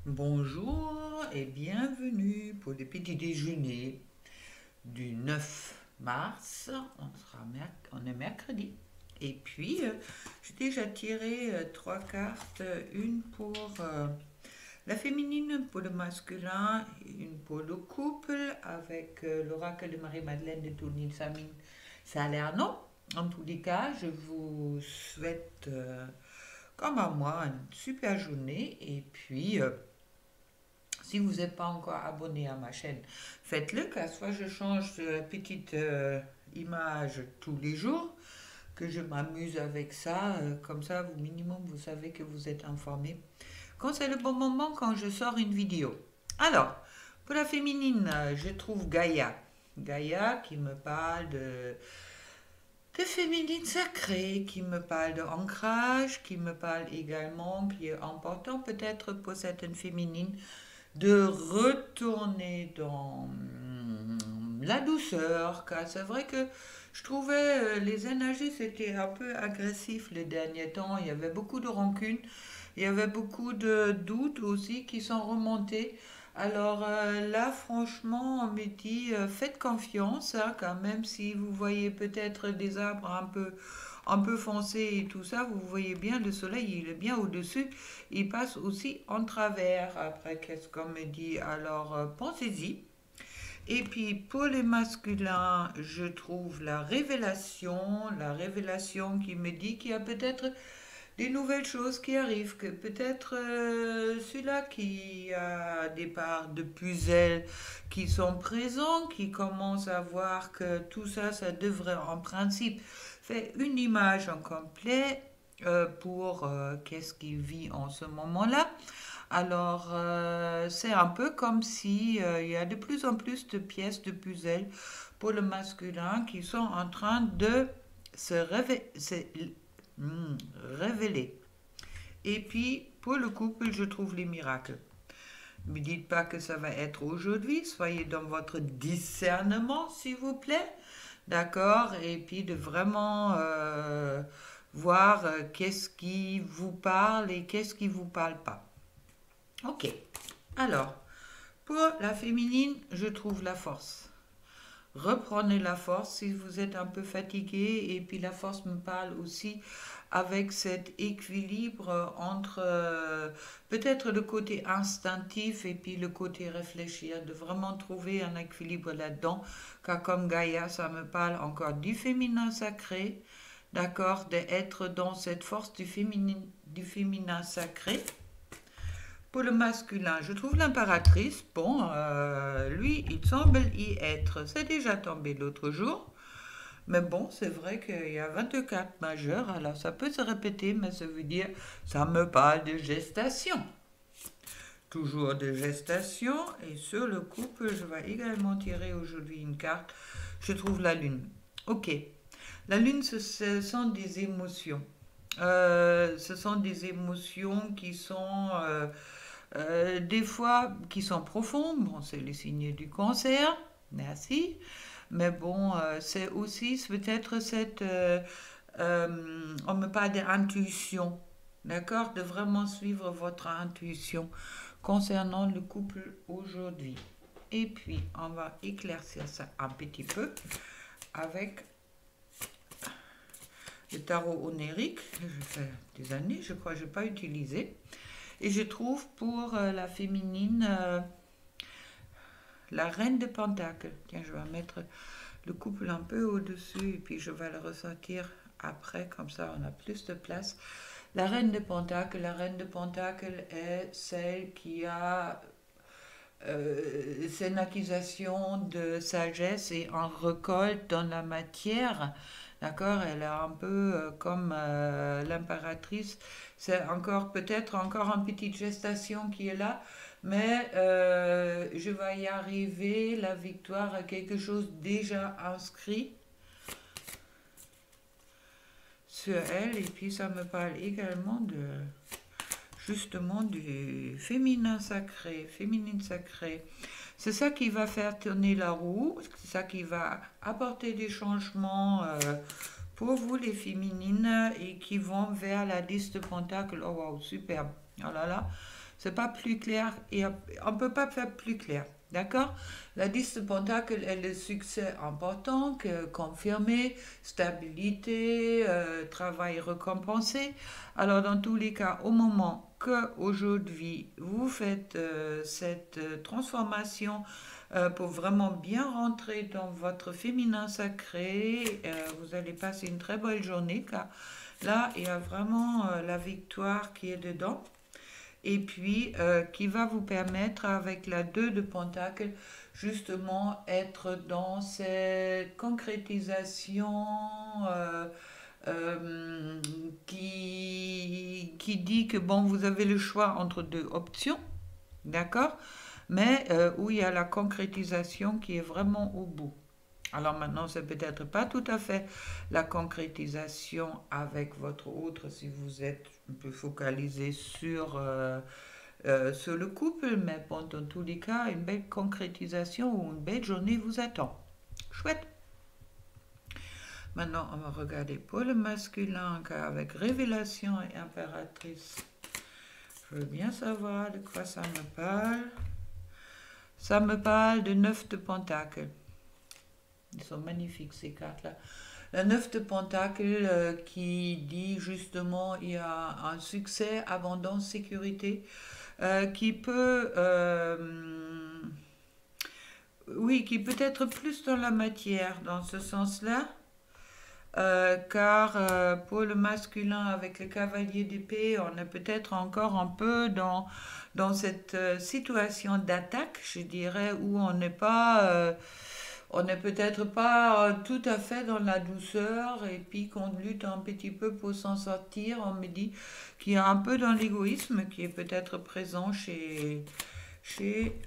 Bonjour et bienvenue pour le petit déjeuner du 9 mars. On est mercredi. Et puis, j'ai déjà tiré trois cartes, une pour la féminine, pour le masculin, une pour le couple avec l'oracle de Marie-Madeleine de Tony Salerno. En tous les cas, je vous souhaite, comme à moi, une super journée et puis si vous n'êtes pas encore abonné à ma chaîne, faites-le, car soit je change de petite image tous les jours, que je m'amuse avec ça, comme ça, au minimum, vous savez que vous êtes informé. Quand c'est le bon moment, quand je sors une vidéo. Alors, pour la féminine, je trouve Gaïa. Gaïa qui me parle de féminine sacrée, qui me parle de ancrage, qui me parle également, qui est important peut-être pour certaines féminines, de retourner dans la douceur, car c'est vrai que je trouvais les énergies c'était un peu agressif les derniers temps, il y avait beaucoup de rancune, il y avait beaucoup de doutes aussi qui sont remontés. Alors là, franchement, on me dit, faites confiance, hein, quand même si vous voyez peut-être des arbres un peu foncés et tout ça, vous voyez bien le soleil, il est bien au-dessus, il passe aussi en travers. Après, qu'est-ce qu'on me dit? Alors, pensez-y. Et puis, pour les masculins, je trouve la révélation qui me dit qu'il y a peut-être des nouvelles choses qui arrivent, que peut-être celui-là qui a des parts de puzzle qui sont présents, qui commence à voir que tout ça, ça devrait en principe faire une image en complet pour qu'est-ce qu'il vit en ce moment-là. Alors, c'est un peu comme si il y a de plus en plus de pièces de puzzle pour le masculin qui sont en train de se hmm, révéler. Et puis, pour le couple, je trouve les miracles. Ne me dites pas que ça va être aujourd'hui. Soyez dans votre discernement, s'il vous plaît. D'accord? Et puis de vraiment voir qu'est-ce qui vous parle et qu'est-ce qui ne vous parle pas. Ok. Alors, pour la féminine, je trouve la force. Reprenez la force si vous êtes un peu fatigué. Et puis la force me parle aussi avec cet équilibre entre peut-être le côté instinctif et puis le côté réfléchir, de vraiment trouver un équilibre là-dedans. Car comme Gaïa, ça me parle encore du féminin sacré, d'accord, d'être dans cette force du féminin sacré. Pour le masculin, je trouve l'impératrice, bon, lui, il semble y être. C'est déjà tombé l'autre jour. Mais bon, c'est vrai qu'il y a 24 majeurs, alors ça peut se répéter, mais ça veut dire, ça me parle de gestation. Toujours de gestation, et sur le couple, je vais également tirer aujourd'hui une carte. Je trouve la lune. Ok. La lune, ce sont des émotions. Ce sont des émotions qui sont des fois qui sont profondes. Bon, c'est le signe du cancer. Merci. Mais bon, c'est aussi peut-être cette... on me parle d'intuition, d'accord? De vraiment suivre votre intuition concernant le couple aujourd'hui. Et puis, on va éclaircir ça un petit peu avec le tarot onirique. Je fais des années, je crois que je n'ai pas utilisé. Et je trouve pour la féminine la reine de Pentacles. Tiens, je vais mettre le couple un peu au-dessus et puis je vais le ressortir après, comme ça on a plus de place. La reine de Pentacles est celle qui a c'est une accusation de sagesse et en récolte dans la matière. D'accord? Elle est un peu comme l'impératrice. C'est encore peut-être encore une petite gestation qui est là, mais je vais y arriver. La victoire à quelque chose déjà inscrit sur elle. Et puis ça me parle également de justement du féminin sacré, féminine sacrée. C'est ça qui va faire tourner la roue, c'est ça qui va apporter des changements pour vous les féminines et qui vont vers la 10 de Pentacle. Oh wow, superbe. Oh là là, C'est pas plus clair et on ne peut pas faire plus clair. D'accord? La 10 de Pentacle est le succès important, confirmé, stabilité, travail récompensé. Alors, dans tous les cas, au moment que aujourd'hui vous faites cette transformation pour vraiment bien rentrer dans votre féminin sacré, vous allez passer une très belle journée car là, il y a vraiment la victoire qui est dedans et puis qui va vous permettre avec la 2 de Pentacle justement être dans cette concrétisation euh, qui dit que bon, vous avez le choix entre deux options, d'accord? Mais où il y a la concrétisation qui est vraiment au bout. Alors maintenant, c'est peut-être pas tout à fait la concrétisation avec votre autre si vous êtes un peu focalisé sur le couple, mais bon, dans tous les cas, une belle concrétisation ou une belle journée vous attend. Chouette. Maintenant, on va regarder pour le masculin, car avec révélation et impératrice, je veux bien savoir de quoi ça me parle. Ça me parle de 9 de Pentacle. Ils sont magnifiques ces cartes-là. Le 9 de Pentacle qui dit justement il y a un succès, abondance, sécurité qui peut oui, qui peut être plus dans la matière dans ce sens-là. Car pour le masculin avec le cavalier d'épée, on est peut-être encore un peu dans cette situation d'attaque, je dirais, où on n'est peut-être pas tout à fait dans la douceur et puis qu'on lutte un petit peu pour s'en sortir. On me dit qu'il y a un peu dans l'égoïsme qui est peut-être présent chez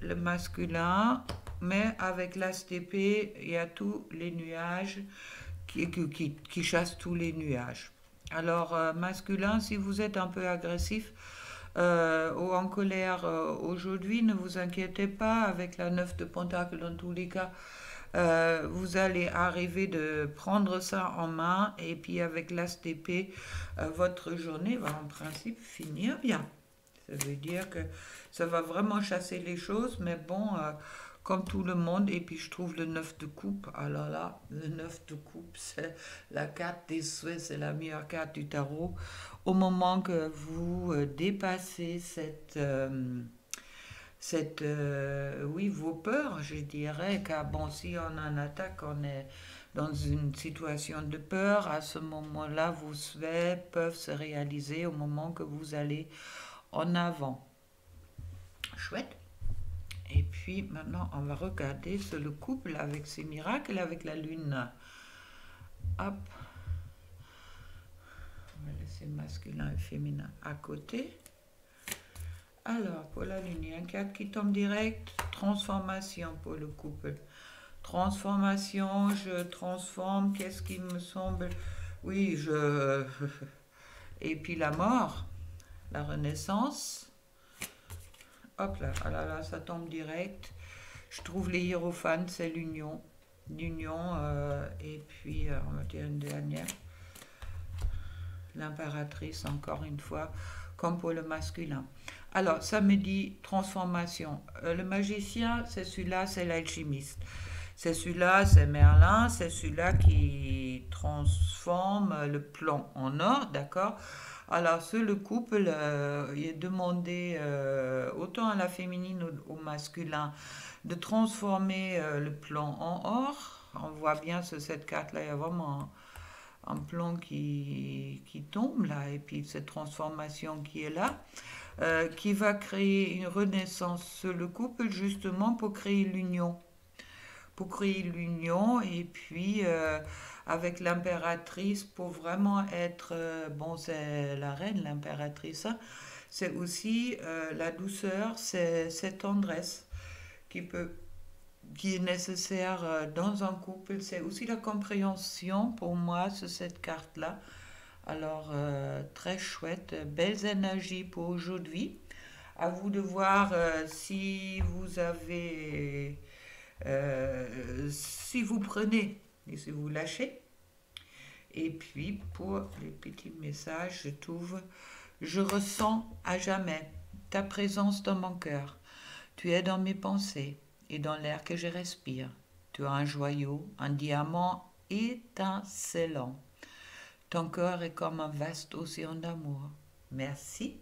le masculin, mais avec l'as d'épée, il y a tous les nuages qui chasse tous les nuages. Alors, masculin, si vous êtes un peu agressif ou en colère aujourd'hui, ne vous inquiétez pas, avec la 9 de Pentacle dans tous les cas, vous allez arriver de prendre ça en main et puis avec l'as d'épée, votre journée va en principe finir bien. Ça veut dire que ça va vraiment chasser les choses, mais bon, comme tout le monde. Et puis je trouve le 9 de coupe. Alors là, le 9 de coupe, c'est la carte des souhaits, c'est la meilleure carte du tarot. Au moment que vous dépassez oui, vos peurs, je dirais, car bon, si on en attaque, on est dans une situation de peur. À ce moment-là, vos souhaits peuvent se réaliser au moment que vous allez en avant. Chouette. Et puis maintenant, on va regarder sur le couple avec ses miracles, avec la lune. Hop. On va laisser masculin et féminin à côté. Alors, pour la lune, il y a un 4 qui tombe direct. Transformation pour le couple. Transformation, je transforme. Qu'est-ce qui me semble? Oui, Et puis la mort, la renaissance. Hop là, ah là, là, ça tombe direct. Je trouve les hiérophants, c'est l'union. L'union, et puis, on va dire une dernière. L'impératrice, encore une fois, comme pour le masculin. Alors, ça me dit transformation. Le magicien, c'est celui-là, c'est l'alchimiste. C'est celui-là, c'est Merlin, c'est celui-là qui transforme le plomb en or, d'accord? Alors, sur le couple, il est demandé autant à la féminine au masculin de transformer le plomb en or. On voit bien sur cette carte-là, il y a vraiment un plomb qui tombe là, et puis cette transformation qui est là, qui va créer une renaissance sur le couple justement pour créer l'union. Pour créer l'union et puis avec l'impératrice pour vraiment être, bon c'est la reine l'impératrice, hein, c'est aussi la douceur, c'est cette tendresse qui est nécessaire dans un couple, c'est aussi la compréhension pour moi sur cette carte-là. Alors très chouette, belles énergies pour aujourd'hui. À vous de voir si vous avez si vous prenez et si vous lâchez. Et puis pour les petits messages, je trouve, je ressens à jamais. ta présence dans mon cœur. Tu es dans mes pensées et dans l'air que je respire. Tu es un joyau, un diamant étincelant. Ton cœur est comme un vaste océan d'amour. Merci.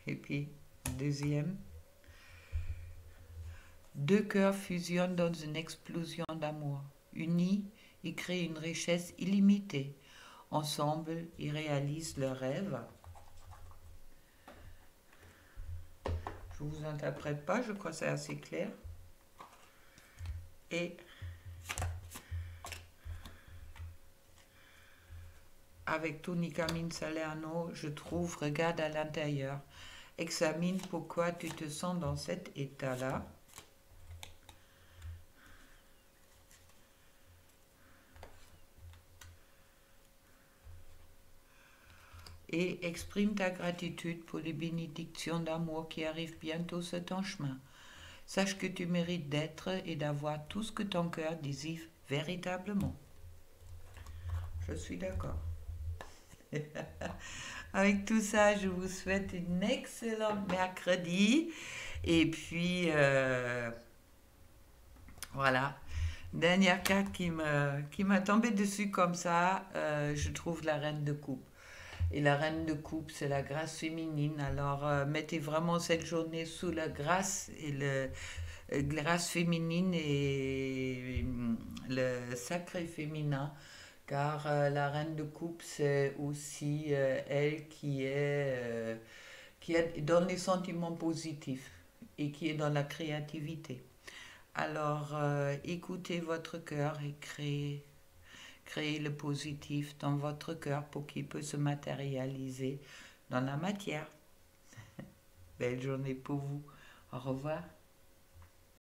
Et puis, deuxième. Deux cœurs fusionnent dans une explosion d'amour. Unis, ils créent une richesse illimitée. Ensemble, ils réalisent leurs rêves. Je ne vous interprète pas, je crois que c'est assez clair. Et avec Tunica Min Salerno, je trouve, regarde à l'intérieur. Examine pourquoi tu te sens dans cet état-là. Et exprime ta gratitude pour les bénédictions d'amour qui arrivent bientôt sur ton chemin. Sache que tu mérites d'être et d'avoir tout ce que ton cœur désire véritablement. Je suis d'accord. Avec tout ça, je vous souhaite un excellent mercredi. Et puis, voilà. Dernière carte qui m'a tombé dessus comme ça, je trouve la reine de coupe. Et la reine de coupe, c'est la grâce féminine. Alors, mettez vraiment cette journée sous la grâce et grâce féminine et le sacré féminin. Car la reine de coupe, c'est aussi elle qui est dans les sentiments positifs et qui est dans la créativité. Alors, écoutez votre cœur et créez le positif dans votre cœur pour qu'il puisse se matérialiser dans la matière. Belle journée pour vous. Au revoir.